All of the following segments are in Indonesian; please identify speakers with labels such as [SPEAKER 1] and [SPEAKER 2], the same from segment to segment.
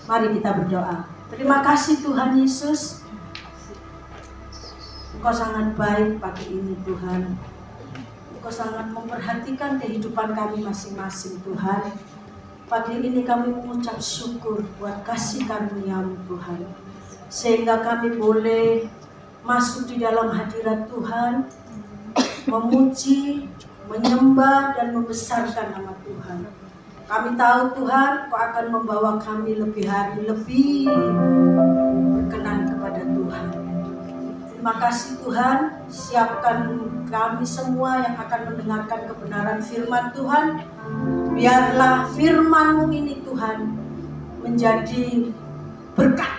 [SPEAKER 1] Mari kita berdoa. Terima kasih Tuhan Yesus. Engkau sangat baik pagi ini Tuhan. Engkau sangat memperhatikan kehidupan kami masing-masing Tuhan. Pagi ini kami mengucap syukur buat kasih karunia-Mu Tuhan. Sehingga kami boleh masuk di dalam hadirat Tuhan, memuji, menyembah dan membesarkan nama Tuhan. Kami tahu Tuhan, Kau akan membawa kami lebih hari lebih berkenan kepada Tuhan. Terima kasih Tuhan, siapkan kami semua yang akan mendengarkan kebenaran firman Tuhan. Biarlah firman-Mu ini Tuhan menjadi berkat,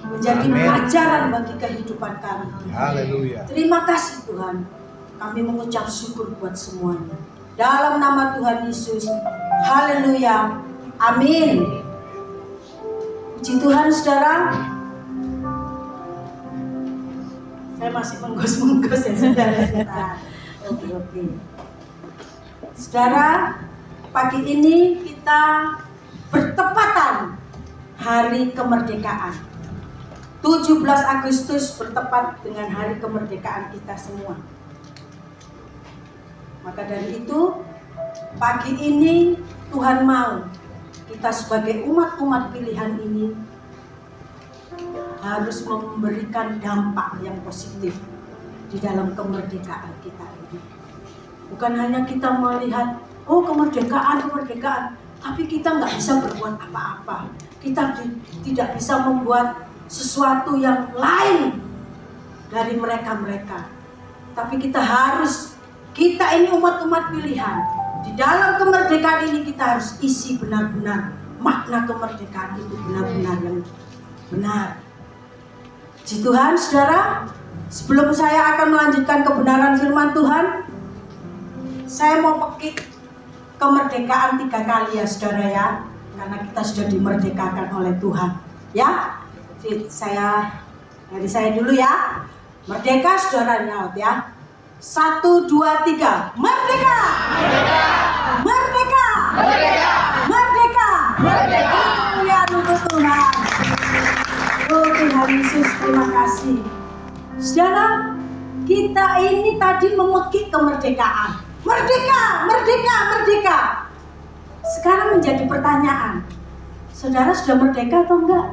[SPEAKER 1] menjadi pelajaran bagi kehidupan kami.
[SPEAKER 2] Haleluya.
[SPEAKER 1] Terima kasih Tuhan, kami mengucap syukur buat semuanya. Dalam nama Tuhan Yesus, haleluya, amin. Puji Tuhan saudara. Saya masih menggos-menggos ya saudara. Oke. Saudara, pagi ini kita bertepatan hari kemerdekaan. 17 Agustus bertepat dengan hari kemerdekaan kita semua. Maka dari itu, pagi ini Tuhan mau kita sebagai umat-umat pilihan ini harus memberikan dampak yang positif di dalam kemerdekaan kita ini. Bukan hanya kita melihat, oh kemerdekaan, tapi kita nggak bisa berbuat apa-apa. Kita tidak bisa membuat sesuatu yang lain dari mereka-mereka. Tapi kita ini umat-umat pilihan. Di dalam kemerdekaan ini kita harus isi benar-benar makna kemerdekaan itu benar-benar yang benar. Puji Tuhan, saudara. Sebelum saya akan melanjutkan kebenaran firman Tuhan, saya mau pekik kemerdekaan 3 kali ya saudara ya. Karena kita sudah dimerdekakan oleh Tuhan. Ya, dari saya dulu ya. Merdeka saudara nyaut ya. 1, 2, 3. Merdeka! Merdeka! Merdeka! Merdeka! Merdeka! Merdeka! Ya untuk Tuhan. Oh Tuhan Yesus, terima kasih. Saudara, kita ini tadi memekik kemerdekaan. Merdeka! Merdeka! Merdeka! Sekarang menjadi pertanyaan. Saudara sudah merdeka atau enggak?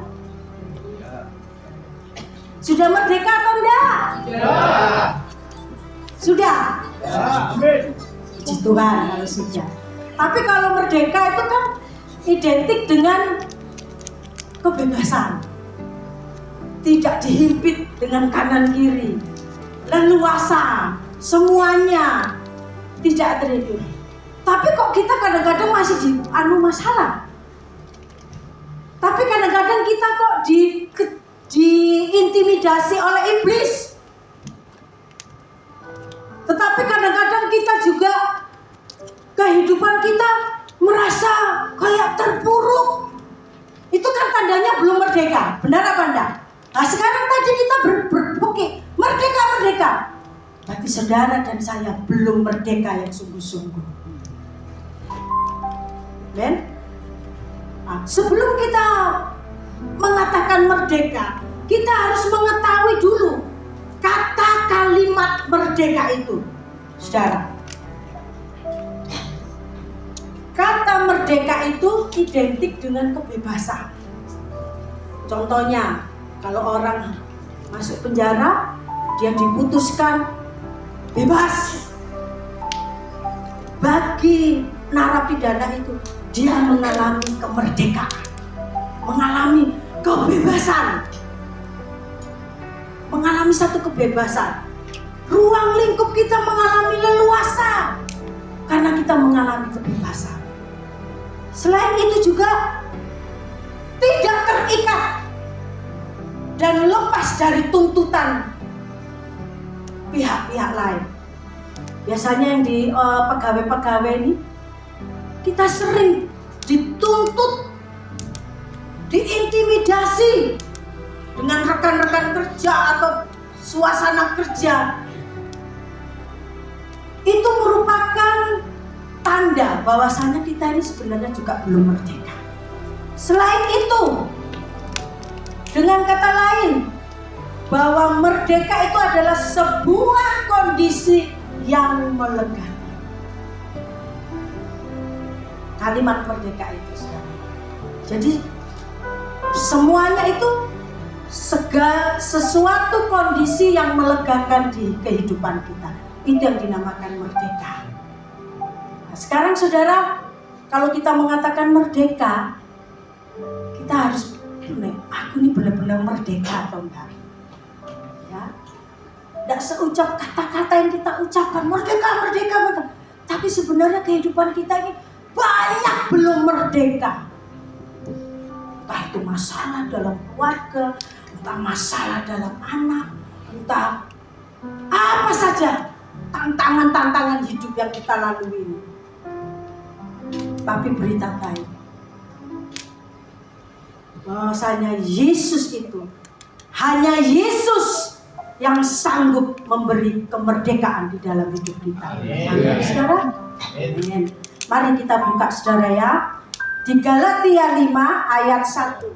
[SPEAKER 1] Sudah merdeka atau enggak? Sudah. Puji Tuhan kalau sudah. Tapi kalau merdeka itu kan identik dengan kebebasan. Tidak dihimpit dengan kanan kiri. Leluasa, semuanya tidak terhimpit. Tapi kok kita kadang-kadang masih masalah. Tapi kadang-kadang kita kok diintimidasi oleh iblis. Tetapi kadang-kadang kita juga kehidupan kita merasa kayak terpuruk. Itu kan tandanya belum merdeka. Benar apa enggak? Nah sekarang tadi kita berpikir merdeka. Berarti saudara dan saya belum merdeka yang sungguh-sungguh. Ben? Nah, sebelum kita mengatakan merdeka, kita harus mengetahui dulu kata kalimat merdeka itu, saudara. Kata merdeka itu identik dengan kebebasan. Contohnya, kalau orang masuk penjara, dia diputuskan bebas. Bagi narapidana itu, dia mengalami kemerdekaan, mengalami kebebasan. Mengalami satu kebebasan. Ruang lingkup kita mengalami leluasa karena kita mengalami kebebasan. Selain itu juga tidak terikat dan lepas dari tuntutan pihak-pihak lain. Biasanya yang di pegawai-pegawai ini kita sering dituntut, diintimidasi dengan rekan-rekan kerja atau suasana kerja. Itu merupakan tanda bahwasanya kita ini sebenarnya juga belum merdeka. Selain itu, Dengan kata lain, bahwa merdeka itu adalah sebuah kondisi yang melegakan. Kalimat merdeka itu, saudara. Jadi semuanya itu sesuatu kondisi yang melegakan di kehidupan kita. Itu yang dinamakan merdeka. Nah, sekarang saudara, kalau kita mengatakan merdeka, kita harus aku ini benar-benar merdeka atau enggak? Ya, tidak seucap kata-kata yang kita ucapkan merdeka, merdeka, merdeka. Tapi sebenarnya kehidupan kita ini banyak belum merdeka. Entah itu masalah dalam keluarga, entah masalah dalam anak, entah apa saja tantangan-tantangan hidup yang kita lalui ini. Tapi berita baik, bahwasanya Yesus itu, hanya Yesus yang sanggup memberi kemerdekaan di dalam hidup kita. Amin, saudara. Amin. Mari kita buka, saudara, ya, di Galatia 5 ayat 1.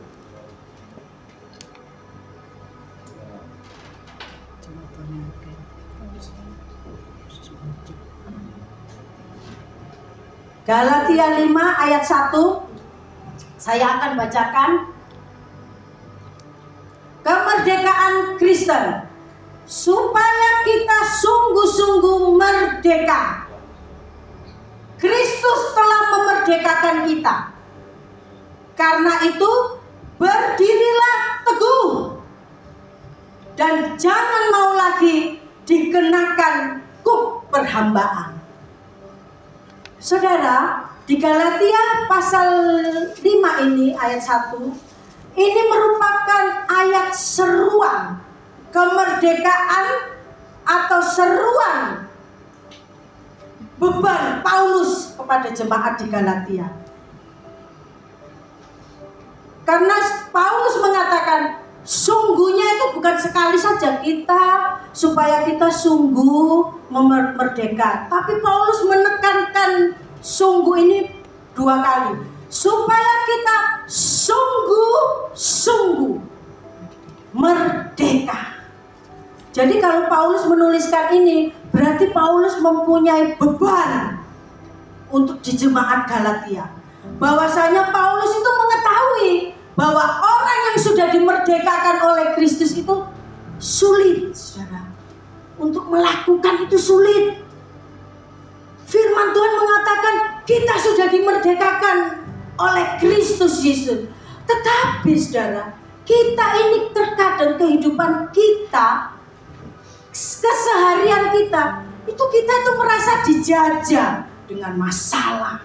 [SPEAKER 1] Galatia 5 ayat 1. Saya akan bacakan. Kemerdekaan Kristen, supaya kita sungguh-sungguh merdeka. Kristus telah memerdekakan kita. Karena itu, berdirilah teguh dan jangan mau lagi dikenakan kuk perhambaan. Saudara, di Galatia pasal 5 ini ayat 1, ini merupakan ayat seruan kemerdekaan atau seruan beban Paulus kepada jemaat di Galatia. Karena Paulus mengatakan sungguhnya itu bukan sekali saja supaya kita sungguh merdeka, tapi Paulus menekankan sungguh ini 2 kali, supaya kita sungguh-sungguh merdeka. Jadi kalau Paulus menuliskan ini, berarti Paulus mempunyai beban untuk di jemaat Galatia. Bahwasanya Paulus itu mengetahui bahwa orang yang sudah dimerdekakan oleh Kristus itu sulit, saudara. Untuk melakukan itu sulit. Firman Tuhan mengatakan kita sudah dimerdekakan oleh Kristus Yesus. Tetapi saudara, kita ini terkadang kehidupan kita, keseharian kita itu merasa dijajah dengan masalah,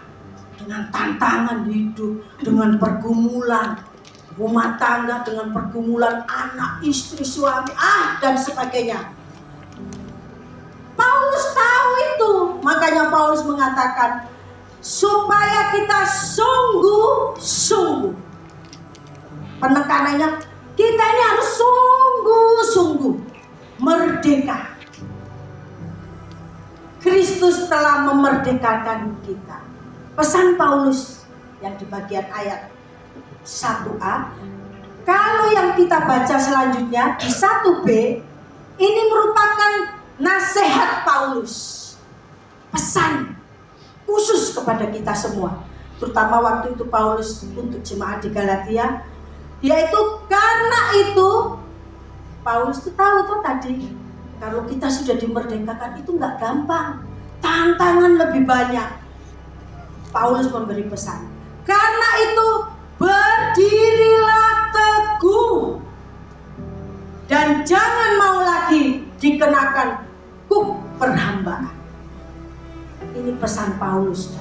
[SPEAKER 1] dengan tantangan hidup, dengan pergumulan rumah tangga, dengan pergumulan anak, istri, suami, dan sebagainya. Paulus tahu itu, makanya Paulus mengatakan supaya kita sungguh-sungguh. Penekanannya, kita ini harus sungguh-sungguh merdeka. Kristus telah memerdekakan kita. Pesan Paulus yang di bagian ayat 1a, kalau yang kita baca selanjutnya di 1b, ini merupakan nasihat Paulus, pesan khusus kepada kita semua, terutama waktu itu Paulus untuk jemaat di Galatia, yaitu karena itu Paulus itu tahu tuh tadi, kalau kita sudah dimerdekakan itu nggak gampang, tantangan lebih banyak. Paulus memberi pesan, karena itu berdirilah teguh dan jangan mau lagi dikenakan kuk perhambaan. Ini pesan Paulus,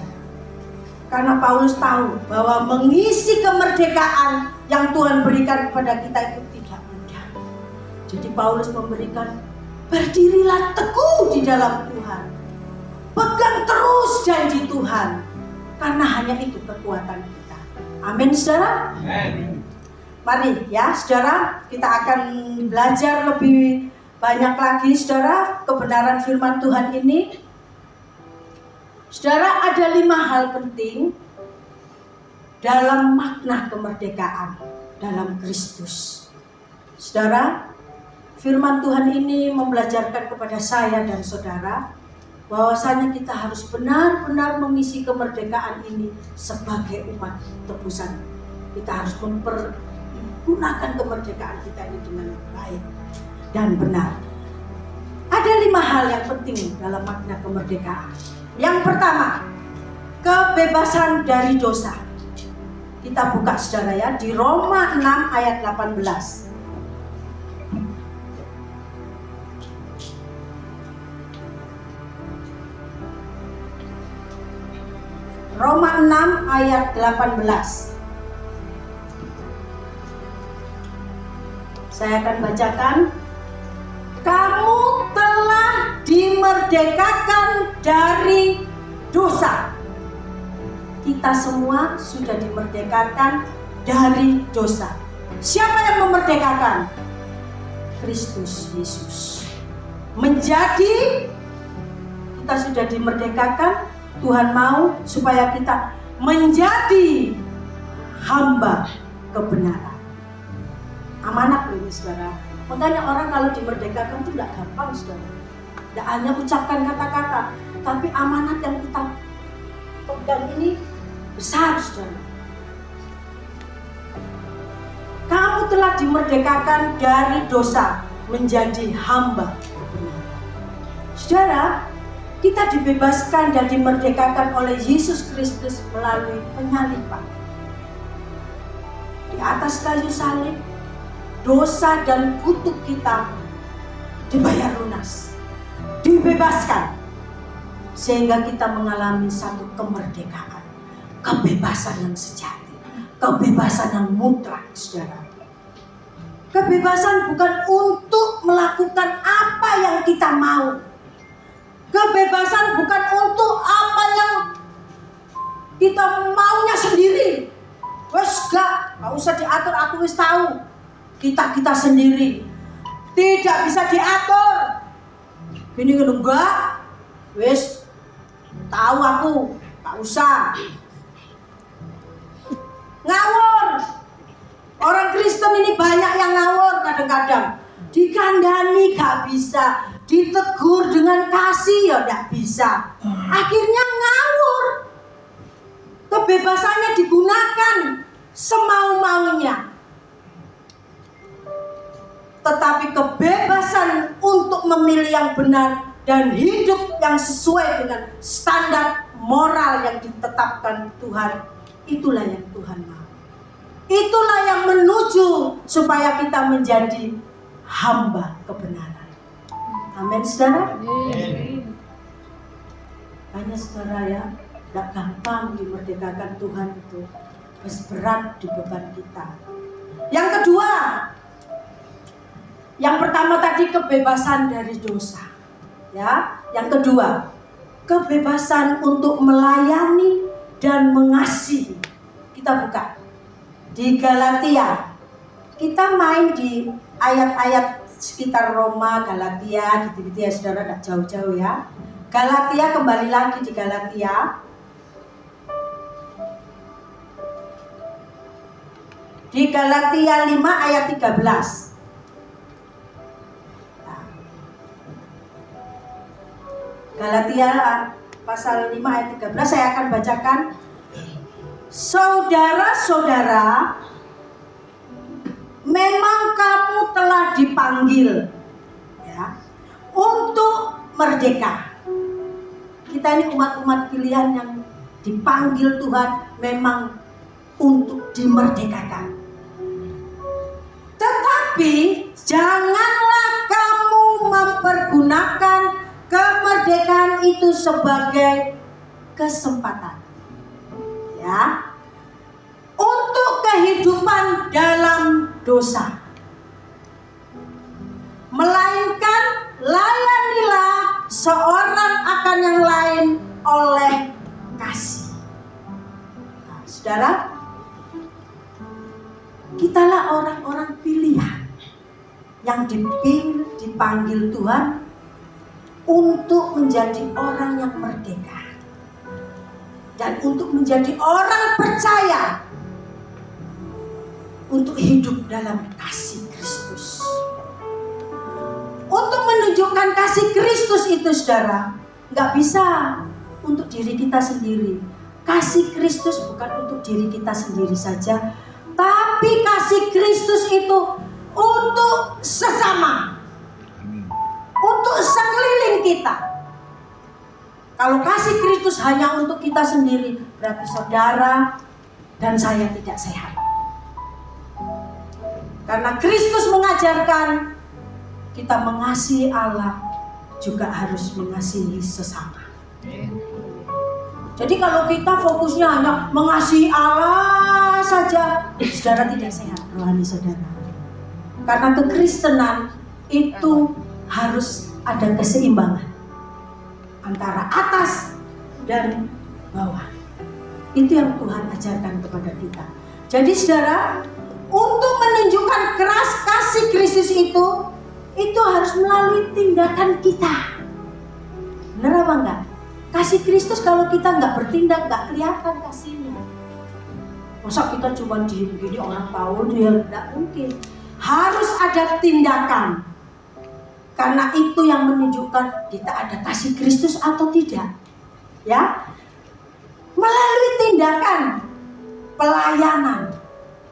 [SPEAKER 1] karena Paulus tahu bahwa mengisi kemerdekaan yang Tuhan berikan kepada kita itu tidak mudah. Jadi Paulus memberikan, berdirilah teguh di dalam Tuhan, pegang terus janji Tuhan, karena hanya itu kekuatan kita. Amin, saudara. Amin. Mari ya saudara, kita akan belajar lebih banyak lagi, saudara, kebenaran firman Tuhan ini. Saudara, ada 5 hal penting dalam makna kemerdekaan dalam Kristus. Saudara, firman Tuhan ini membelajarkan kepada saya dan saudara bahwasanya kita harus benar-benar mengisi kemerdekaan ini sebagai umat tebusan. Kita harus mempergunakan kemerdekaan kita ini dengan baik dan benar. Ada 5 hal yang penting dalam makna kemerdekaan. Yang pertama, kebebasan dari dosa. Kita buka saudara ya, di Roma 6 ayat 18. Roma 6 ayat 18. Saya akan bacakan. Kamu telah dimerdekakan dari dosa. Kita semua sudah dimerdekakan dari dosa. Siapa yang memerdekakan? Kristus Yesus. Menjadi kita sudah dimerdekakan. Tuhan mau supaya kita menjadi hamba kebenaran. Amanat ini saudara. Makanya orang kalau dimerdekakan itu tidak gampang saudara. Tidak hanya ucapkan kata-kata, tapi amanat yang kita pegang ini besar saudara. Kamu telah dimerdekakan dari dosa menjadi hamba kebenaran. Saudara, kita dibebaskan dan dimerdekakan oleh Yesus Kristus melalui penyaliban. Di atas kayu salib, dosa dan kutuk kita dibayar lunas, dibebaskan, sehingga kita mengalami satu kemerdekaan, kebebasan yang sejati, kebebasan yang mutlak, saudara. Kebebasan bukan untuk melakukan apa yang kita mau. Kebebasan bukan untuk apa yang kita maunya sendiri. Wes gak usah diatur, aku wis tahu. Kita sendiri. Tidak bisa diatur. Gini enggak. Wes tahu aku, tak usah. Ngawur. Orang Kristen ini banyak yang ngawur kadang-kadang. Dikandani gak bisa. Ditegur dengan kasih ya tidak bisa. Akhirnya ngawur. Kebebasannya digunakan semau-maunya. Tetapi kebebasan untuk memilih yang benar dan hidup yang sesuai dengan standar moral yang ditetapkan Tuhan, itulah yang Tuhan mau. Itulah yang menuju supaya kita menjadi hamba kebenaran. Amin saudara. Hanya saudara ya, tidak gampang dimerdekakan Tuhan itu, berat di beban kita. Yang kedua, yang pertama tadi kebebasan dari dosa, ya. Yang kedua, kebebasan untuk melayani dan mengasihi. Kita buka di Galatia. Kita main di ayat-ayat sekitar Roma, Galatia, gitu-gitu ya saudara, tidak jauh-jauh ya. Galatia, kembali lagi di Galatia. Di Galatia 5 ayat 13. Nah, Galatia pasal 5 ayat 13 saya akan bacakan. Saudara-saudara, memang kamu telah dipanggil ya, untuk merdeka. Kita ini umat-umat pilihan yang dipanggil Tuhan memang untuk dimerdekakan. Tetapi janganlah kamu mempergunakan kemerdekaan itu sebagai kesempatan, ya, untuk kehidupan dalam dosa. Melainkan layanilah seorang akan yang lain oleh kasih. Nah, saudara, kitalah orang-orang pilihan yang dipanggil Tuhan untuk menjadi orang yang merdeka dan untuk menjadi orang percaya untuk hidup dalam kasih Kristus. menunjukkan kasih Kristus itu, saudara, nggak bisa untuk diri kita sendiri. Kasih Kristus bukan untuk diri kita sendiri saja, tapi kasih Kristus itu untuk sesama, untuk sekeliling kita. Kalau kasih Kristus hanya untuk kita sendiri, berarti saudara dan saya tidak sehat. Karena Kristus mengajarkan kita mengasihi Allah juga harus mengasihi sesama. Jadi kalau kita fokusnya hanya mengasihi Allah saja, saudara tidak sehat rohani saudara. Karena kekristenan itu harus ada keseimbangan antara atas dan bawah. Itu yang Tuhan ajarkan kepada kita. Jadi saudara, untuk menunjukkan keras kasih Kristus itu harus melalui tindakan kita. Benar apa enggak? Kasih Kristus kalau kita enggak bertindak, enggak kelihatan kasihnya. Masa kita cuma diem gini orang tahu, dia enggak mungkin. Harus ada tindakan. Karena itu yang menunjukkan kita ada kasih Kristus atau tidak. Ya. Melalui tindakan pelayanan.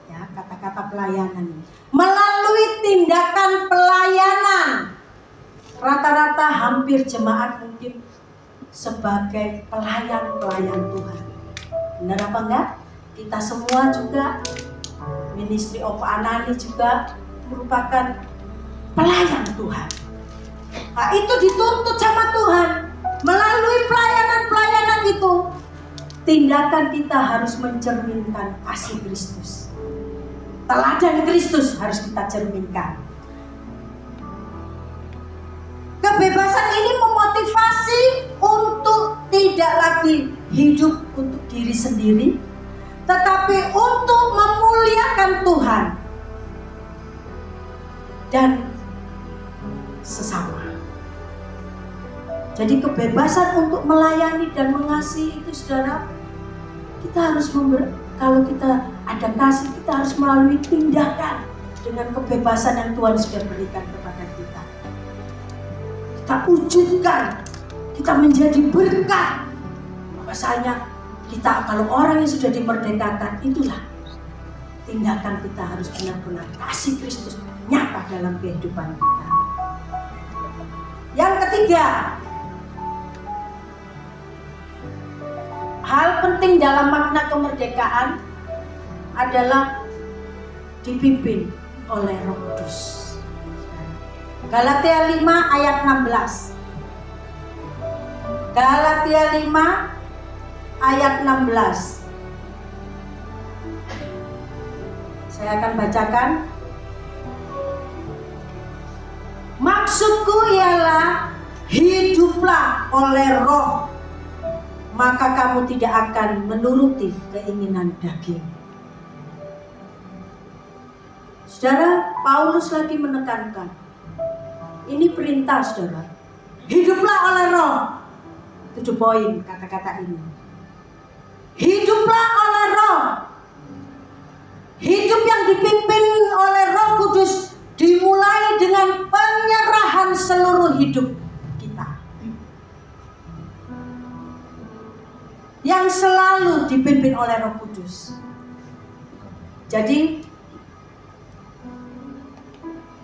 [SPEAKER 1] Ya, kata-kata pelayanan. Melalui tindakan pelayanan. Rata-rata hampir jemaat mungkin sebagai pelayan-pelayan Tuhan. Benar apa enggak? Kita semua juga, ministry of Anani juga merupakan pelayan Tuhan. Nah, itu dituntut sama Tuhan. Melalui pelayanan-pelayanan itu, tindakan kita harus mencerminkan kasih Kristus. Teladan Kristus harus kita cerminkan. Kebebasan ini memotivasi untuk tidak lagi hidup untuk diri sendiri, tetapi untuk memuliakan Tuhan dan sesama. Jadi kebebasan untuk melayani dan mengasihi itu, saudara, kita harus kalau kita ada kasih, kita harus melalui tindakan dengan kebebasan yang Tuhan sudah berikan kepada kita. Kita wujudkan, kita menjadi berkat. Bahasanya kita kalau orang yang sudah dimerdekakan, itulah tindakan kita harus benar-benar kasih Kristus nyata dalam kehidupan kita. Yang ketiga, hal penting dalam makna kemerdekaan adalah dipimpin oleh Roh Kudus. Galatia 5 ayat 16. Galatia 5 ayat 16. Saya akan bacakan. Maksudku ialah hiduplah oleh Roh, maka kamu tidak akan menuruti keinginan daging. Saudara, Paulus lagi menekankan, ini perintah saudara, hiduplah oleh Roh. 7 poin kata-kata ini. Hiduplah oleh Roh. Hidup yang dipimpin oleh Roh Kudus dimulai dengan penyerahan seluruh hidup kita, yang selalu dipimpin oleh Roh Kudus. Jadi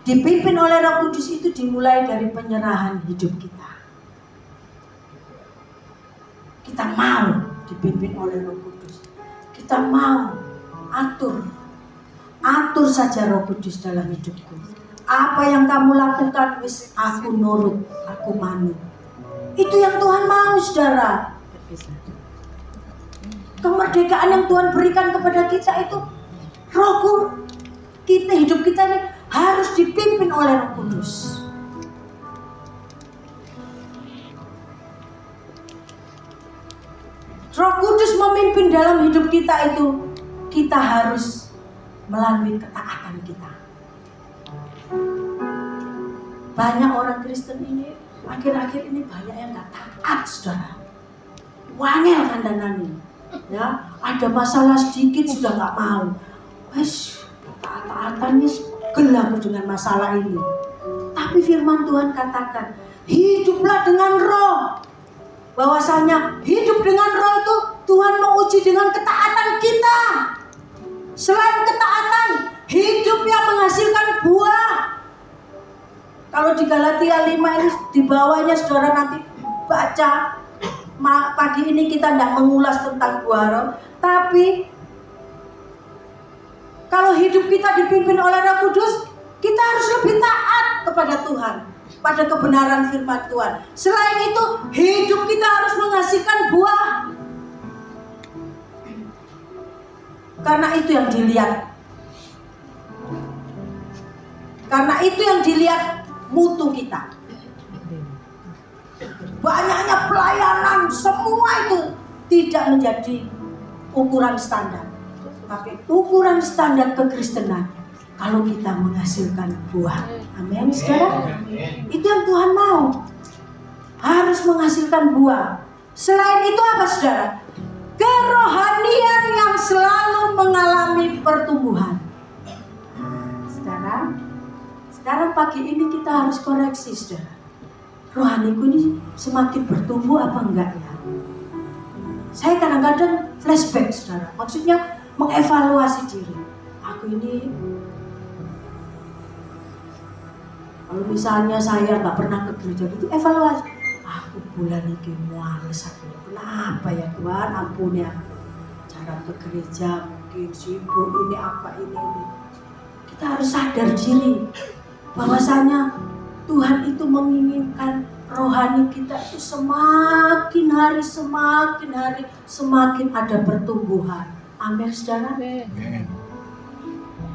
[SPEAKER 1] dipimpin oleh Roh Kudus itu dimulai dari penyerahan hidup kita. Kita mau dipimpin oleh Roh Kudus. Kita mau atur saja Roh Kudus dalam hidupku. Apa yang kamu lakukan, wis aku nurut, aku manut. Itu yang Tuhan mau, saudara. Kemerdekaan yang Tuhan berikan kepada kita itu, hidup kita ini harus dipimpin oleh Roh Kudus. Roh Kudus memimpin dalam hidup kita itu, kita harus melalui ketaatan kita. Banyak orang Kristen ini akhir-akhir ini banyak yang gak taat, saudara. Wangel kandanani. Ya, ada masalah sedikit sudah gak mau. Wes, taat-taatan nih gelaku dengan masalah ini. Tapi Tapi firman Tuhan katakan, hiduplah dengan roh. Bahwasanya hidup dengan roh itu Tuhan menguji dengan ketaatan kita. Selain ketaatan, hidup yang menghasilkan buah. Kalau di Galatia 5 ini di bawahnya saudara nanti baca. Pagi ini kita tidak mengulas tentang buah roh, tapi kalau hidup kita dipimpin oleh Roh Kudus, kita harus lebih taat kepada Tuhan, pada kebenaran firman Tuhan. Selain itu, hidup kita harus menghasilkan buah. Karena itu yang dilihat. Karena itu yang dilihat mutu kita. Banyaknya pelayanan, semua itu tidak menjadi ukuran standar. Tapi ukuran standar kekristenan kalau kita menghasilkan buah. Amin, saudara. Itu yang Tuhan mau. Harus menghasilkan buah. Selain itu apa, saudara? Kerohanian yang selalu mengalami pertumbuhan. Saudara, sekarang pagi ini kita harus koreksi, saudara. Rohaniku ini semakin bertumbuh apa enggak ya? Saya kadang-kadang flashback, saudara. Maksudnya mengevaluasi diri. Aku ini, kalau misalnya saya nggak pernah ke gereja itu evaluasi. Aku bulan ini males aku. Kenapa ya Tuhan? Ampuni aku. Cara ke gereja mungkin sibuk ini apa ini. Kita harus sadar diri bahwasanya Tuhan itu menginginkan rohani kita itu semakin hari semakin ada pertumbuhan. Amin, saudara.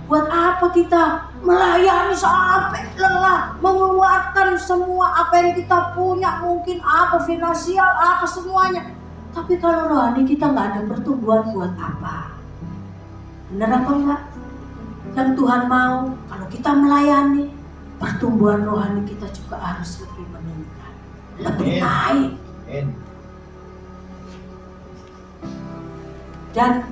[SPEAKER 1] Buat apa kita melayani sampai lelah, mengeluarkan semua apa yang kita punya, mungkin apa finansial, apa semuanya. Tapi kalau rohani kita nggak ada pertumbuhan, buat apa? Benar apa enggak? Yang Tuhan mau kalau kita melayani, pertumbuhan rohani kita juga harus lebih meningkat, lebih naik. Dan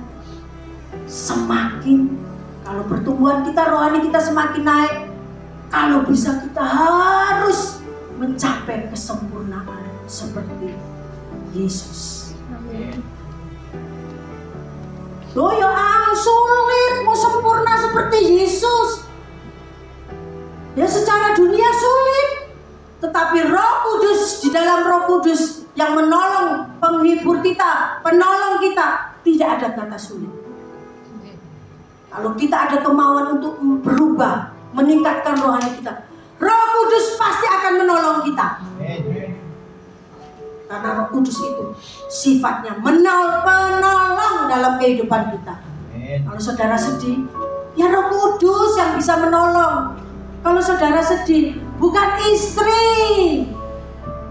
[SPEAKER 1] semakin kalau pertumbuhan kita rohani kita semakin naik, kalau bisa kita harus mencapai kesempurnaan seperti Yesus. Amin. Sulit mau sempurna seperti Yesus. Ya secara dunia sulit, tetapi Roh Kudus, di dalam Roh Kudus yang menolong, penghibur kita, penolong kita, tidak ada kata sulit. Kalau kita ada kemauan untuk berubah, meningkatkan rohani kita, Roh Kudus pasti akan menolong kita. Karena Roh Kudus itu sifatnya penolong dalam kehidupan kita. Kalau saudara sedih, ya Roh Kudus yang bisa menolong. Kalau saudara sedih, bukan istri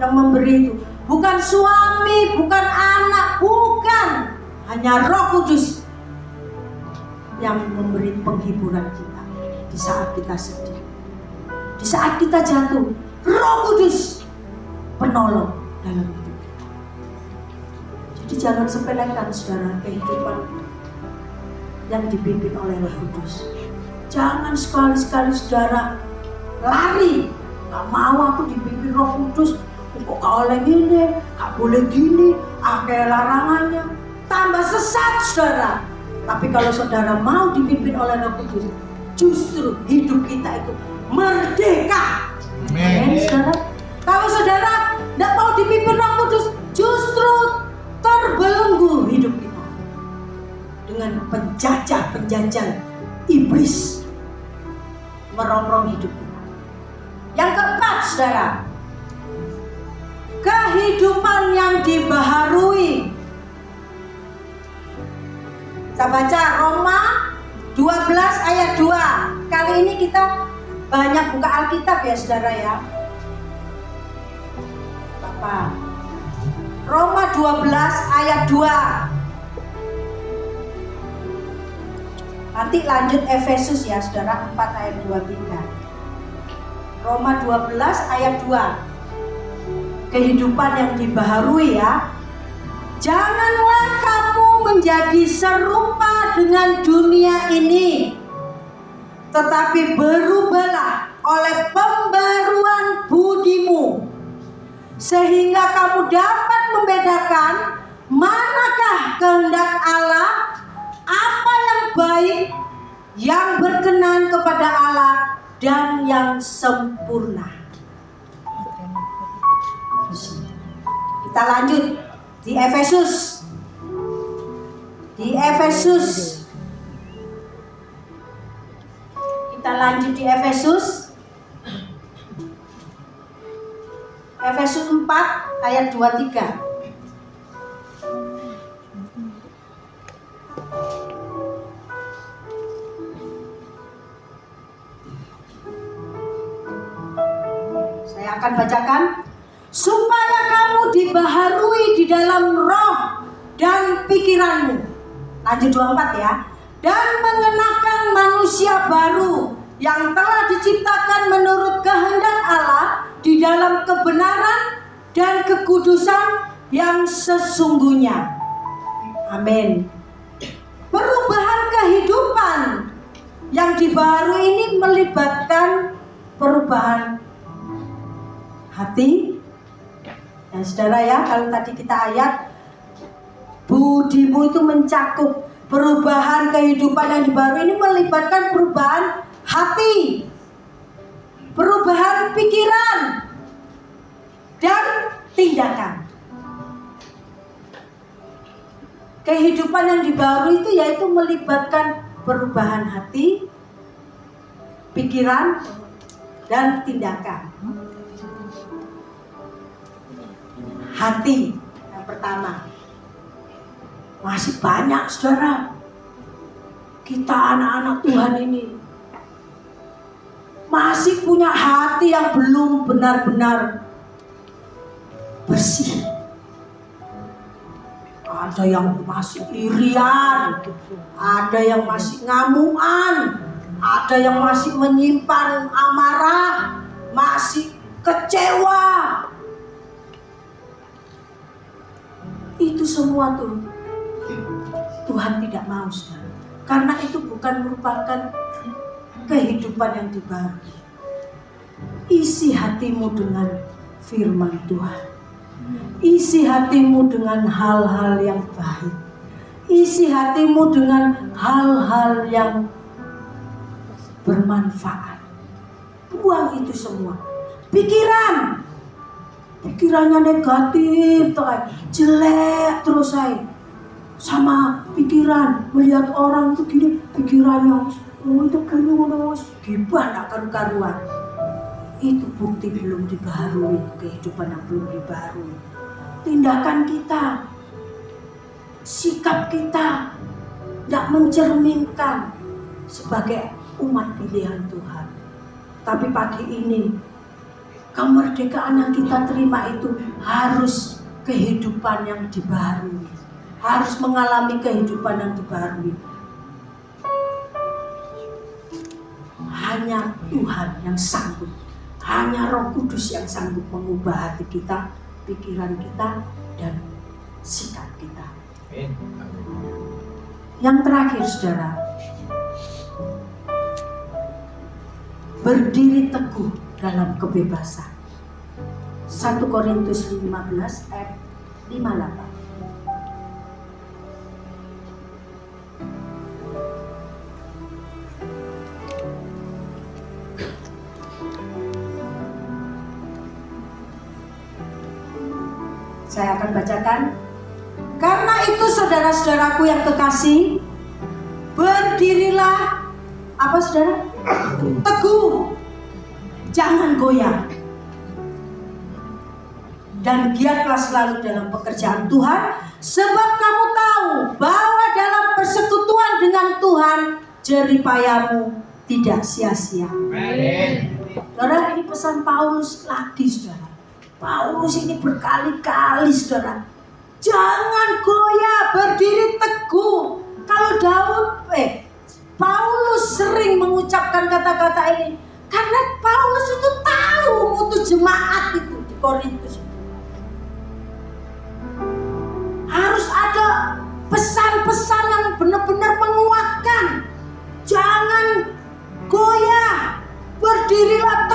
[SPEAKER 1] yang memberi itu, bukan suami, bukan anak, bukan. Hanya Roh Kudus yang memberi penghiburan kita di saat kita sedih, di saat kita jatuh. Roh Kudus penolong dalam hidup kita. Jadi jangan sepelekan, saudara, kehidupan yang dipimpin oleh Roh Kudus. Jangan sekali-sekali saudara lari. Gak mau aku dipimpin Roh Kudus. Kok gak oleh gini, gak boleh gini, kayak larangannya. Tambah sesat, saudara. Tapi kalau saudara mau dipimpin oleh Roh Kudus, justru hidup kita itu merdeka. Amin, saudara. Kalau saudara tidak mau dipimpin Roh Kudus, justru terbelenggu hidup kita dengan penjajah iblis merongrong hidup kita. Yang keempat, saudara, kehidupan yang dibaharui. Kita baca Roma 12 ayat 2. Kali ini kita banyak buka Alkitab ya, saudara ya. Bapak, Roma 12 ayat 2. Nanti lanjut Efesus ya, saudara, 4 ayat 23. Roma 12 ayat 2. Kehidupan yang dibaharui ya. Janganlah kamu menjadi serupa dengan dunia ini, tetapi berubahlah oleh pembaruan budimu, sehingga kamu dapat membedakan manakah kehendak Allah, apa yang baik, yang berkenan kepada Allah, dan yang sempurna. Kita lanjut di Efesus. Kita lanjut di Efesus 4 ayat 23. Saya akan bacakan. Supaya kamu dibaharui di dalam roh dan pikiranmu. Lanjut 24 ya. Dan mengenakan manusia baru yang telah diciptakan menurut kehendak Allah di dalam kebenaran dan kekudusan yang sesungguhnya. Amin. Perubahan kehidupan yang dibaharui ini melibatkan perubahan hati. Dan saudara ya, kalau tadi kita ayat budimu itu mencakup perubahan kehidupan yang dibaharui ini melibatkan perubahan hati, perubahan pikiran, dan tindakan. Kehidupan yang dibaharui itu yaitu melibatkan perubahan hati, pikiran, dan tindakan. Hati yang pertama. Masih banyak saudara, kita anak-anak Tuhan ini masih punya hati yang belum benar-benar bersih. Ada yang masih irian, ada yang masih ngamuan, ada yang masih menyimpan amarah, masih kecewa. Itu semua tuh Tuhan tidak mau, saudara. Karena itu bukan merupakan kehidupan yang dibaharui. Isi hatimu dengan firman Tuhan. Isi hatimu dengan hal-hal yang baik. Isi hatimu dengan hal-hal yang bermanfaat. Buang itu semua. Pikirannya negatif, jelek terus saya. Sama pikiran, melihat orang itu gini, pikirannya itu gibah gak karu-karuan. Itu bukti belum dibaharui, kehidupan yang belum dibaharui. Tindakan kita, sikap kita tidak mencerminkan sebagai umat pilihan Tuhan. Tapi pagi ini, kemerdekaan yang kita terima itu harus kehidupan yang dibaharui. Harus mengalami kehidupan yang dibaharui. Hanya Tuhan yang sanggup, hanya Roh Kudus yang sanggup mengubah hati kita, pikiran kita, dan sikap kita. Yang terakhir, saudara, berdiri teguh dalam kebebasan. 1 Korintus 15 ayat 58. Saya akan bacakan. Karena itu saudara-saudaraku yang kekasih, berdirilah, apa saudara? Teguh, jangan goyah. Dan giatlah selalu dalam pekerjaan Tuhan, sebab kamu tahu bahwa dalam persekutuan dengan Tuhan, jeripayamu tidak sia-sia. Saudara, ini pesan Paulus lagi, saudara. Paulus ini berkali-kali, saudara, jangan goyah, berdiri teguh. Kalau Paulus sering mengucapkan kata-kata ini karena Paulus itu tahu mutu jemaat itu di Korintus itu. Harus ada pesan-pesan yang benar-benar menguatkan. Jangan goyah, berdirilah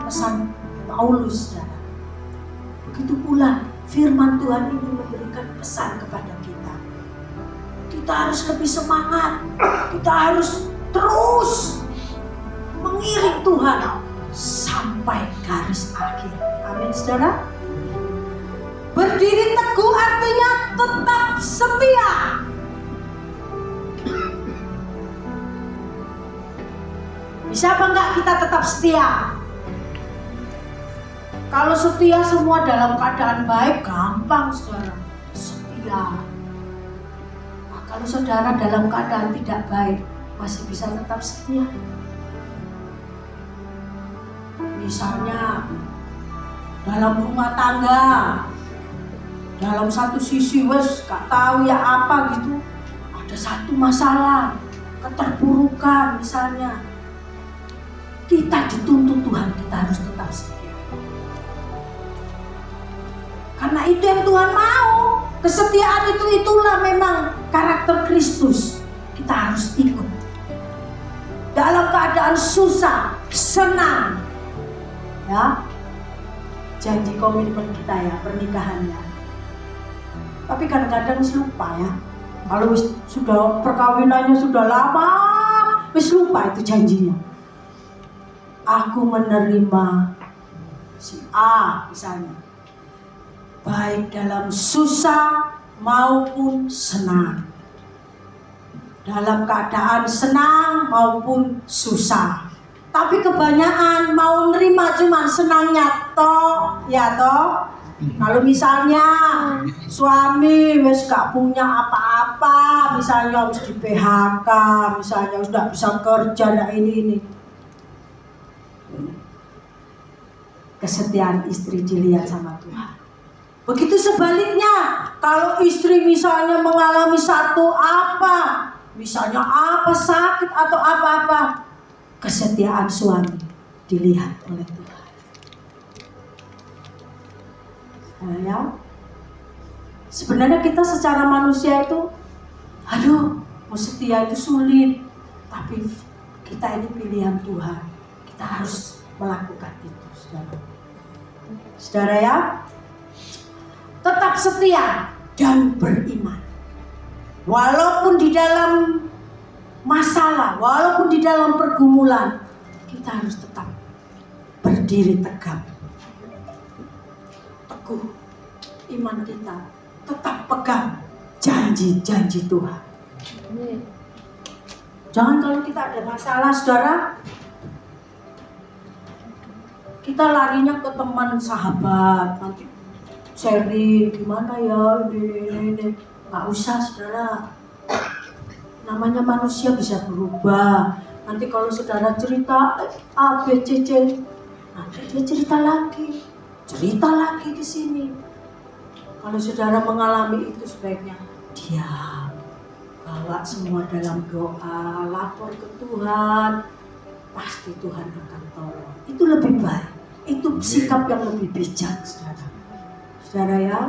[SPEAKER 1] pesan Paulus, saudara. Begitu pula firman Tuhan ini memberikan pesan kepada kita. Kita harus lebih semangat. Kita harus terus mengiring Tuhan sampai garis akhir. Amin, saudara. Berdiri teguh artinya tetap setia. Bisa apa enggak kita tetap setia? Kalau setia semua dalam keadaan baik, gampang, saudara. Setia. Nah, kalau saudara dalam keadaan tidak baik, masih bisa tetap setia? Misalnya dalam rumah tangga, dalam satu sisi wes gak tahu ya apa gitu, ada satu masalah, keterpurukan misalnya, kita dituntut Tuhan, kita harus tetap setia. Karena itu yang Tuhan mau. Kesetiaan itulah memang karakter Kristus. Kita harus ikut. Dalam keadaan susah, senang, ya, janji komitmen kita ya, pernikahannya. Tapi kadang-kadang lupa ya. Kalau sudah perkawinannya sudah lama, wis lupa itu janjinya. Aku menerima si A misalnya, baik dalam susah maupun senang, dalam keadaan senang maupun susah. Tapi kebanyakan mau nerima cuman senangnya toh, ya toh. Kalau misalnya suami wis gak punya apa-apa, misalnya harus di PHK, misalnya sudah bisa kerja, ndak ini. Kesetiaan istri dilihat sama Tuhan. Begitu sebaliknya, kalau istri misalnya mengalami satu apa, misalnya apa sakit atau apa-apa, kesetiaan suami dilihat oleh Tuhan. Ya, sebenarnya kita secara manusia itu, mau setia itu sulit, tapi kita ini pilihan Tuhan, kita harus melakukan itu, saudara. Saudara ya, tetap setia dan beriman. Walaupun di dalam masalah, walaupun di dalam pergumulan, kita harus tetap berdiri tegap. Teguh iman kita, tetap pegang janji-janji Tuhan. Jangan kalau kita ada masalah, saudara, kita larinya ke teman sahabat, nanti sharing gimana ya, ini. Gak usah, saudara. Namanya manusia bisa berubah. Nanti kalau saudara cerita A, B, C, nanti dia cerita lagi di sini. Kalau saudara mengalami itu, sebaiknya diam, bawa semua dalam doa, lapor ke Tuhan, pasti Tuhan akan tolong. Itu lebih baik, itu sikap yang lebih bijak, saudara. Saudara ya,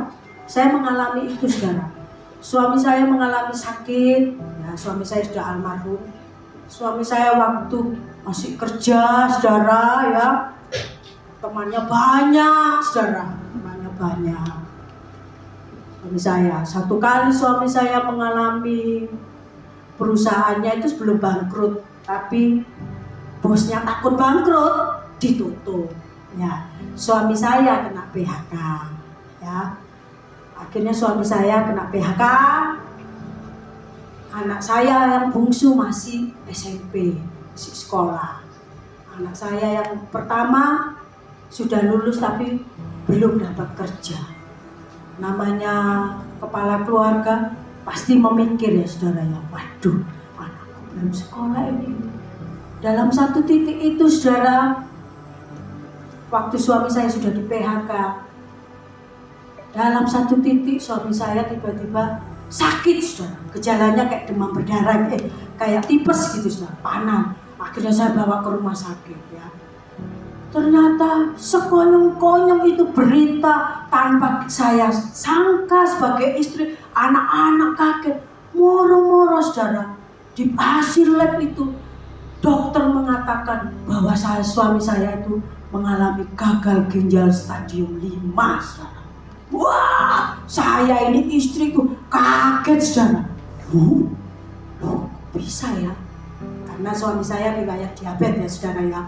[SPEAKER 1] saya mengalami itu, saudara. Suami saya mengalami sakit, ya, suami saya sudah almarhum. Suami saya waktu masih kerja, saudara ya, temannya banyak, saudara, temannya banyak. Suami saya, satu kali suami saya mengalami perusahaannya itu sebelum bangkrut, tapi bosnya takut bangkrut, ditutup. Ya, suami saya kena PHK, ya. Akhirnya suami saya kena PHK. Anak saya yang bungsu masih SMP, masih sekolah. Anak saya yang pertama sudah lulus tapi belum dapat kerja. Namanya kepala keluarga pasti memikir ya, saudara ya, waduh, anakku belum sekolah ini. Dalam satu titik itu, saudara, waktu suami saya sudah di PHK, dalam satu titik suami saya tiba-tiba sakit, saudara. Gejalanya kayak demam berdarah, kayak tipes gitu, saudara, panas. Akhirnya saya bawa ke rumah sakit, ya. Ternyata sekonyong-konyong itu berita, tanpa saya sangka sebagai istri, anak-anak kaget, moro-moro, saudara. Di hasil lab itu dokter mengatakan bahwa suami saya itu mengalami gagal ginjal stadium 5, saudara. Wah, saya ini istriku kaget, saudara. Loh, bisa ya? Karena suami saya riwayat diabetes, saudara ya.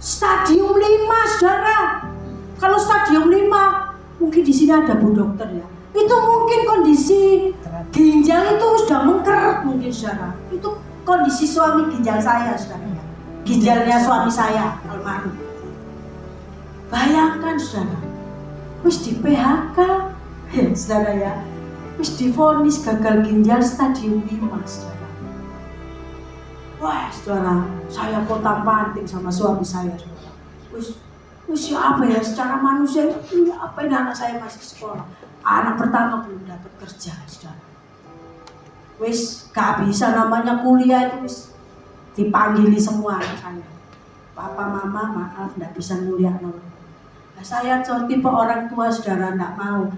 [SPEAKER 1] Stadium 5, saudara. Kalau stadium 5, mungkin di sini ada Bu Dokter ya. Itu mungkin kondisi ginjal itu sudah mengkeret mungkin, saudara. Itu kondisi suami ginjal saya, saudara ya. Ginjalnya suami saya almarhum. Bayangkan, saudara. Wis di PHK, saudara ya. Wis divonis gagal ginjal stadium 5, saudara. Wah, saudara, saya pontang-panting sama suami saya, saudara. Wis apa ya, secara manusia apa ini, anak saya masih sekolah. Anak pertama belum dapat kerja, saudara. Wis gak bisa namanya kuliah itu, wis dipanggili semua anak saya. Papa, mama, maaf, gak bisa kuliah. Nah, saya tipe orang tua, saudara, gak mau.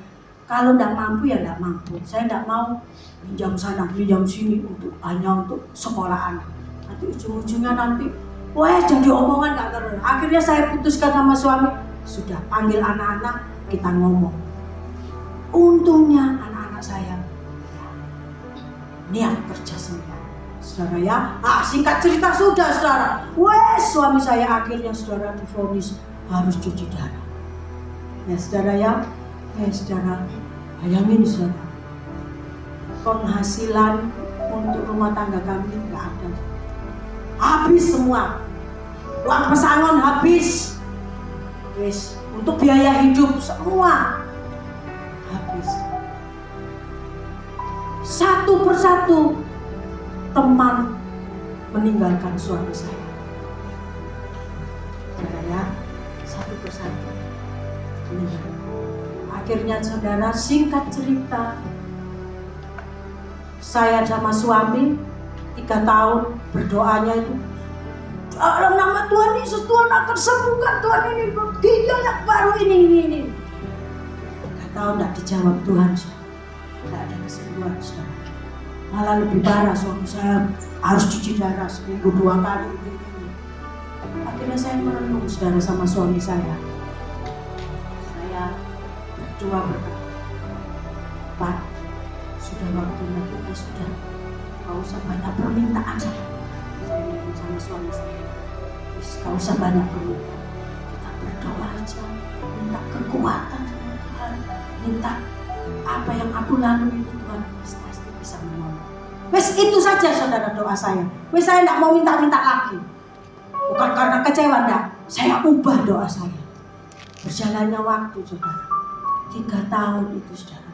[SPEAKER 1] Kalau gak mampu ya gak mampu. Saya gak mau pinjam sana, pinjam sini hanya untuk sekolah anak. Nanti ujung-ujungnya nanti, wah jadi omongan gak terus. Akhirnya saya putuskan sama suami, sudah panggil anak-anak, kita ngomong. Untungnya anak-anak saya niat kerja semua, saudara ya. Singkat cerita sudah, saudara. Suami saya akhirnya, saudara, divonis harus cuci darah. Ya, saudara ya. Saudara, bayangin, saudara. Penghasilan untuk rumah tangga kami nggak ada. Habis semua. Uang pesangon habis. Untuk biaya hidup semua habis. Satu persatu teman meninggalkan suami saya. Saudara, satu persatu meninggal. Akhirnya, saudara, singkat cerita, saya sama suami 3 tahun berdoanya itu, dalam nama Tuhan Yesus, Tuhan akan sembuhkan, Tuhan ini ginjal yang baru ini. 3 tahun tidak dijawab Tuhan, tidak ada kesembuhan, saudara. Malah lebih parah, suami saya harus cuci darah seminggu 2 kali. Akhirnya saya merenung, saudara, sama suami saya. Saya berdoa berkata, Pak, sudah waktunya kita sudah gak usah banyak permintaan, saya ngomong sama suami saya. Gak usah banyak permintaan, kita berdoa aja, minta kekuatan sama Tuhan, minta apa yang aku lalui itu Tuhan pasti bisa menolong. Itu saja, saudara, doa saya. Saya tidak mau minta-minta lagi. Bukan karena kecewa, enggak. Saya ubah doa saya. Berjalannya waktu, saudara, 3 tahun itu, saudara,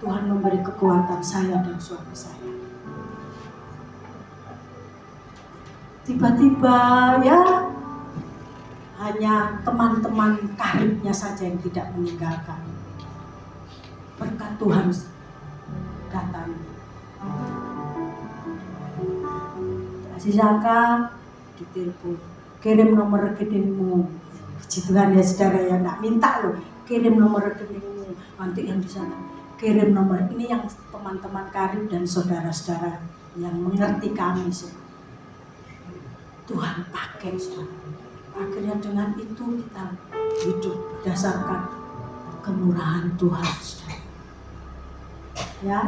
[SPEAKER 1] Tuhan memberi kekuatan saya dan suami saya. Tiba-tiba ya hanya teman-teman karibnya saja yang tidak meninggalkan. Berkat Tuhan datang. Si Zaka ditelepon, kirim nomor rekeningmu. Puji Tuhan ya, saudara ya, enggak minta loh, kirim nomor rekeningmu. Nanti yang di sana kirim nomor. Ini yang teman-teman karib dan saudara-saudara yang mengerti kami, saudara. Tuhan pakai, saudara. Akhirnya dengan itu kita hidup berdasarkan kemurahan Tuhan, saudara. Ya,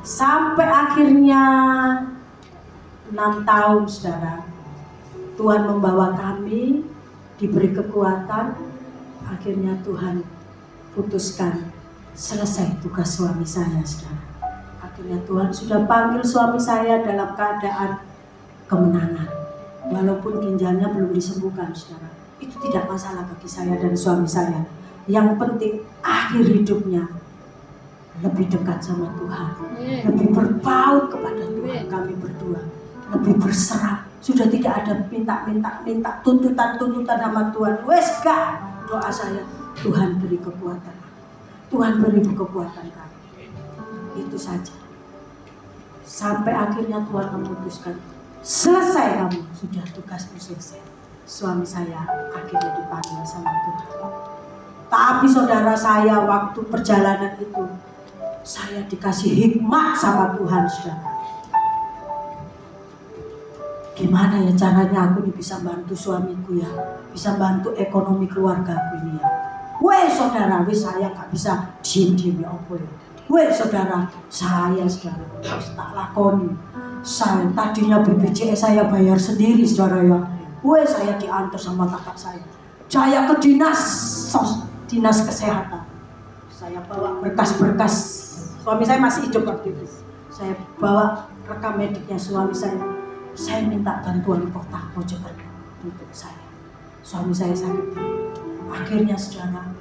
[SPEAKER 1] sampai akhirnya 6 tahun, saudara, Tuhan membawa kami, diberi kekuatan. Akhirnya Tuhan putuskan selesai tugas suami saya, saudara. Akhirnya Tuhan sudah panggil suami saya dalam keadaan kemenangan. Walaupun ginjalnya belum disembuhkan, saudara, itu tidak masalah bagi saya dan suami saya. Yang penting akhir hidupnya lebih dekat sama Tuhan, lebih berpaut kepada Tuhan. Kami berdua lebih berserah. Sudah tidak ada minta tuntutan sama Tuhan. Gak, doa saya, Tuhan beri kekuatan, Tuhan beri kekuatan kami. Itu saja. Sampai akhirnya Tuhan memutuskan, selesai kamu, sudah tugasmu selesai. Suami saya akhirnya dipanggil sama Tuhan. Tapi saudara saya, waktu perjalanan itu saya dikasih hikmat sama Tuhan, saudara. gimana ya caranya aku nih bisa bantu suamiku ya, bisa bantu ekonomi keluargaku ini ya. Weh saudara, saya gak bisa diem-diem ya apa ya. Weh saudara, saya harus tak lakoni. Saya tadinya BPJS saya bayar sendiri saudara ya. Weh saya diantar sama kakak saya. Saya ke dinas kesehatan. Saya bawa berkas-berkas. Suami saya masih hidup waktu itu. Saya bawa rekam mediknya suami saya. Saya minta bantuan kota Mojokerto untuk saya. Suami saya sakit. Akhirnya saudara,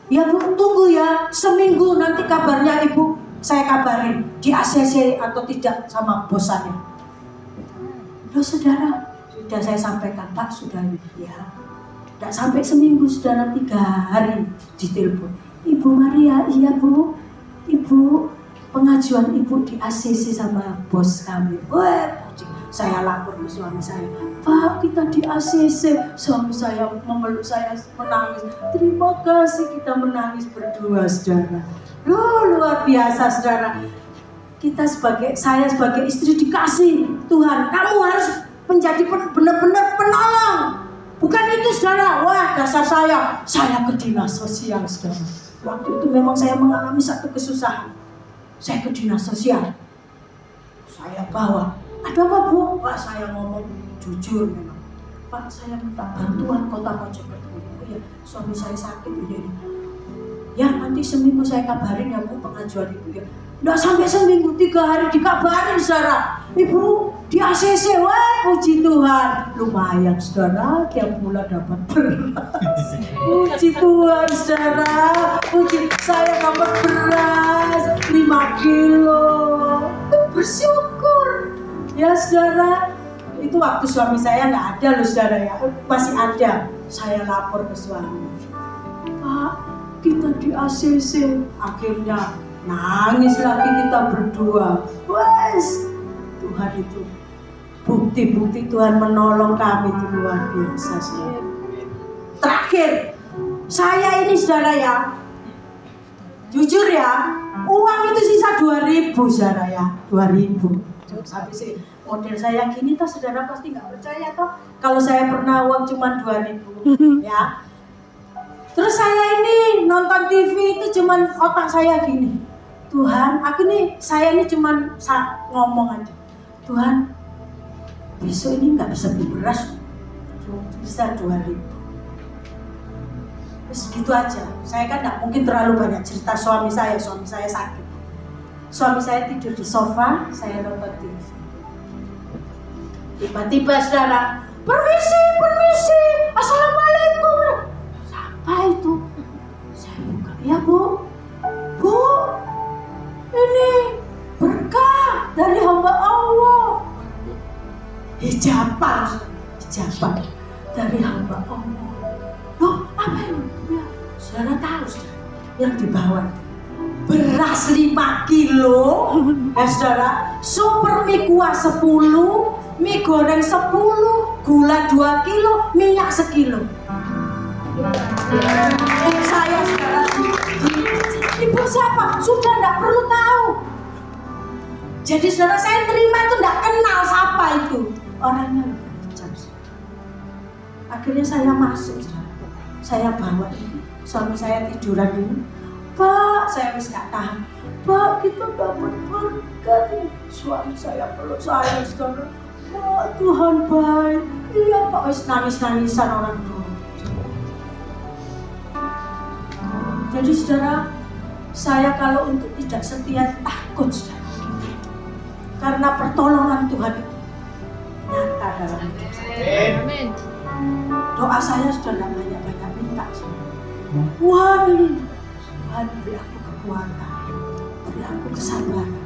[SPEAKER 1] ya Bu, tunggu ya, seminggu nanti kabarnya Ibu saya kabarin di ACC atau tidak sama bos saya. Loh saudara, sudah saya sampaikan, Pak sudah ya. Tidak sampai seminggu saudara, 3 hari ditelepon. Ibu Maria, iya Bu, Ibu pengajuan Ibu di ACC sama bos kami. Wah, saya lapor ke suami saya. Pak, kita di ACC. Suami saya memeluk saya menangis. Terima kasih, kita menangis berdua, saudara. Luar biasa, saudara. Saya sebagai istri dikasih Tuhan, kamu harus menjadi benar-benar penolong. Bukan itu, saudara. Wah, dasar saya ke dinas sosial, saudara. Waktu itu memang saya mengalami satu kesusahan. Saya ke dinas sosial. Saya bawa, ada apa Bu? Pak, saya ngomong jujur memang. Pak, saya minta bantuan kota Mojokerto. Oh ya, suami saya sakit ini. Ya nanti seminggu saya kabarin ya Bu pengajuan Ibu ya. Nggak sampai seminggu, 3 hari dikabarin saudara. Ibu di ACC, wah puji Tuhan. Lumayan saudara, tiap bulan dapat beras. Puji Tuhan saudara, puji saya dapat beras 5 kilo. Bersyukur. Ya saudara, itu waktu suami saya nggak ada loh saudara ya, masih ada. Saya lapor ke suami. Pak, kita di ACC. Akhirnya nangis lagi kita berdua. Wes, Tuhan itu bukti-bukti Tuhan menolong kami itu luar biasa saudara. Terakhir, saya ini saudara ya, jujur ya, uang itu sisa 2.000 saudara ya, 2.000. Sampai sih model saya gini toh saudara pasti nggak percaya toh kalau saya pernah uang cuma 2.000 ya. Terus saya ini nonton TV itu cuman otak saya gini, Tuhan, saya ini cuman ngomong aja, Tuhan, besok ini nggak bisa beli beras, bisa 2.000. Terus gitu aja. Saya kan nggak mungkin terlalu banyak cerita suami saya sakit. Suami saya tidur di sofa, saya nonton TV. Tiba-tiba saudara, permisi, assalamualaikum. Siapa itu? Saya buka, ya Bu, ini berkah dari hamba Allah. Hijaban dari hamba Allah. Loh, apa ini? Ya, saudara tahu saudara, yang dibawa beras 5 kilo, saudara, super mie kuah 10, mie goreng 10, gula 2 kilo, minyak 1 kilo. Saya saudara, ibu siapa? Sudah tidak perlu tahu. Jadi saudara, saya terima itu tidak kenal siapa itu orangnya. Akhirnya saya masuk, saudara. Saya bawa ini, suami saya tiduran ini. Pak, saya wis gak tahan. Pak, kita dapat berkat. Suami saya peluk saya sekarang. Pak, Tuhan baik. Iya Pak, wis nangis-nangisan orang tua. Jadi saudara, saya kalau untuk tidak setia takut saudara. Karena pertolongan Tuhan itu nyata dalam hidup saya. Amin. Doa saya sudah tidak banyak-banyak minta saudara. Wah ini Tuhan beri aku kekuatan, beri aku kesabaran.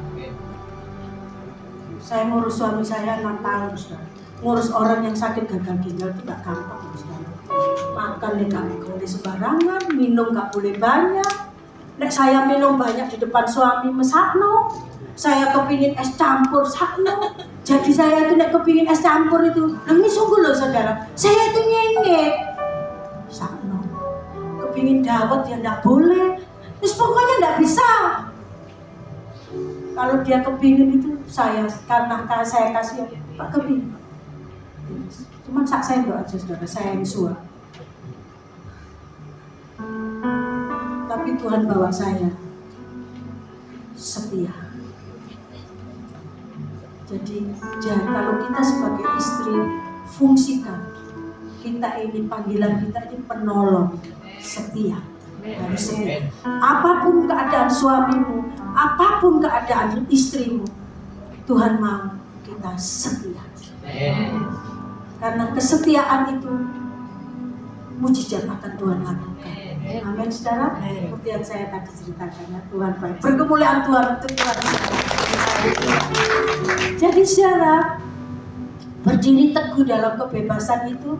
[SPEAKER 1] Saya ngurus suami saya 6 tahun, saudara. Ngurus orang yang sakit gagal ginjal itu gak gampang, saudara. Makan nih gak boleh sembarangan, minum gak boleh banyak. Nek saya minum banyak di depan suami mesakno, saya kepingin es campur sakno. Jadi saya itu nek kepingin es campur itu, ini sungguh loh saudara, saya itu nyengit sakno. Kepingin dawet ya gak boleh. Terus pokoknya enggak bisa. Kalau dia kepingin itu karena saya kasih, Pak kepingin. Cuman sak sendok aja saudara, saya yang suap. Tapi Tuhan bawa saya setia. Jadi kalau kita sebagai istri, fungsikan kita ini, panggilan kita ini penolong, setia. Harus setia. Apapun keadaan suamimu, apapun keadaan istrimu, Tuhan mau kita setia. Karena kesetiaan itu mujizat akan Tuhan lakukan. Amin, saudara. Seperti yang saya tadi ceritakan, ya, Tuhan baik. Perkemuliaan Tuhan untuk Tuhan. Jadi saudara, berdiri teguh dalam kebebasan itu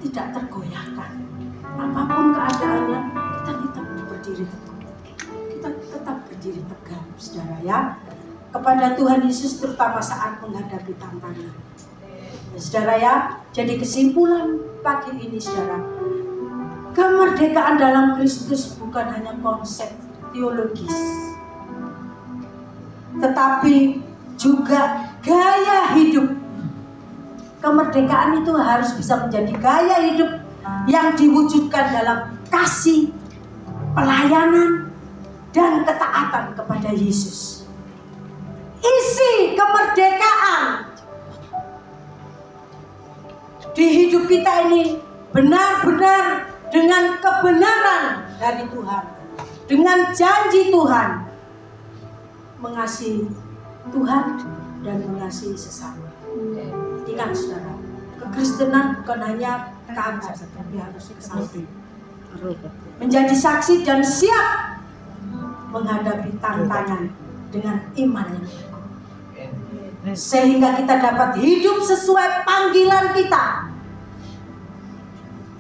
[SPEAKER 1] tidak tergoyahkan. Apapun keadaannya, kita tetap berdiri teguh. Kita tetap berdiri tegak, saudara ya. Kepada Tuhan Yesus, terutama saat menghadapi tantangan. Ya, saudara ya, jadi kesimpulan pagi ini, saudara, kemerdekaan dalam Kristus bukan hanya konsep teologis, tetapi juga gaya hidup. Kemerdekaan itu harus bisa menjadi gaya hidup yang diwujudkan dalam kasih, pelayanan, dan ketaatan kepada Yesus. Isi kemerdekaan di hidup kita ini benar-benar dengan kebenaran dari Tuhan, dengan janji Tuhan, mengasihi Tuhan dan mengasihi sesama. Ingat saudara, kekristenan bukan hanya kata, tapi harus kesamping. Menjadi saksi dan siap menghadapi tantangan dengan iman yang teguh. Sehingga kita dapat hidup sesuai panggilan kita.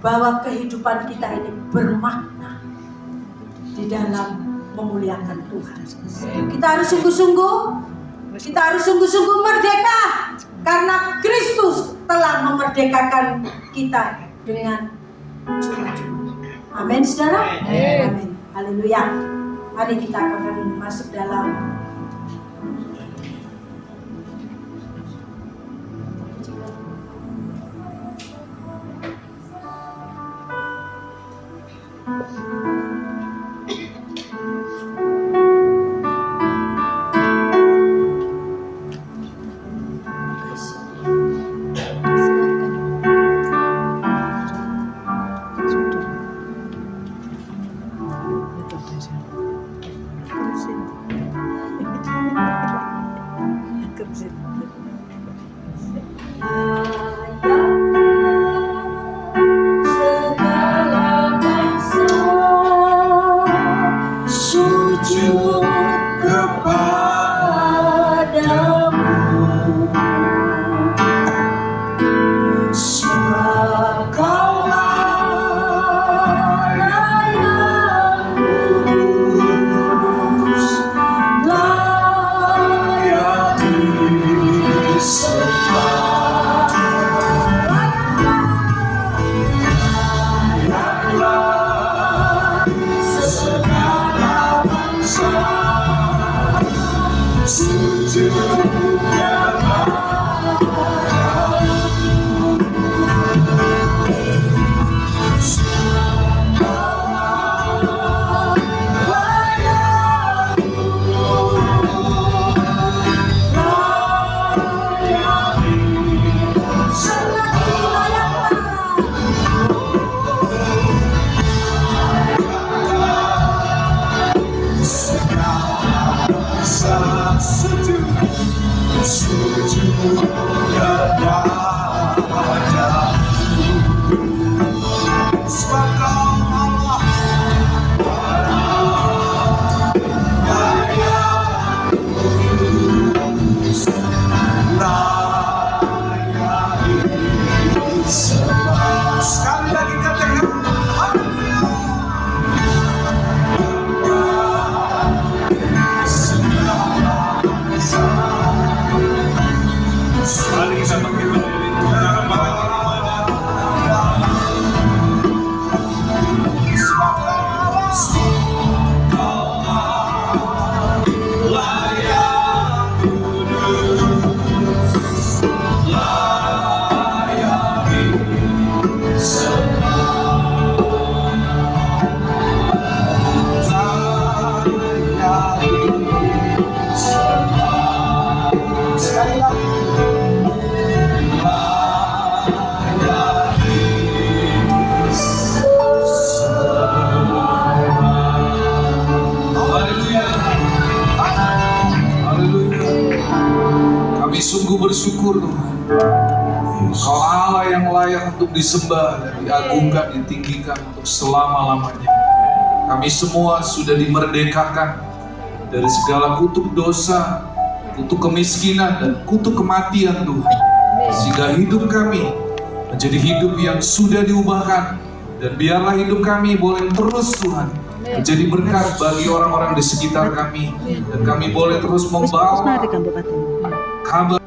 [SPEAKER 1] Bahwa kehidupan kita ini bermakna di dalam memuliakan Tuhan. Kita harus sungguh-sungguh merdeka, karena Kristus telah memerdekakan kita dengan cuma-cuma. Amin, saudara. Amin. Haleluya. Mari kita akan masuk dalam segala bangsa.
[SPEAKER 2] bersyukur Tuhan. Engkau Allah yang layak untuk disembah dan diagungkan, ditinggikan untuk selama-lamanya. Kami semua sudah dimerdekakan dari segala kutuk dosa, kutuk kemiskinan, dan kutuk kematian Tuhan. Sehingga hidup kami menjadi hidup yang sudah diubahkan. Dan biarlah hidup kami boleh terus Tuhan menjadi berkat bagi orang-orang di sekitar kami. Dan kami boleh terus membawa kabar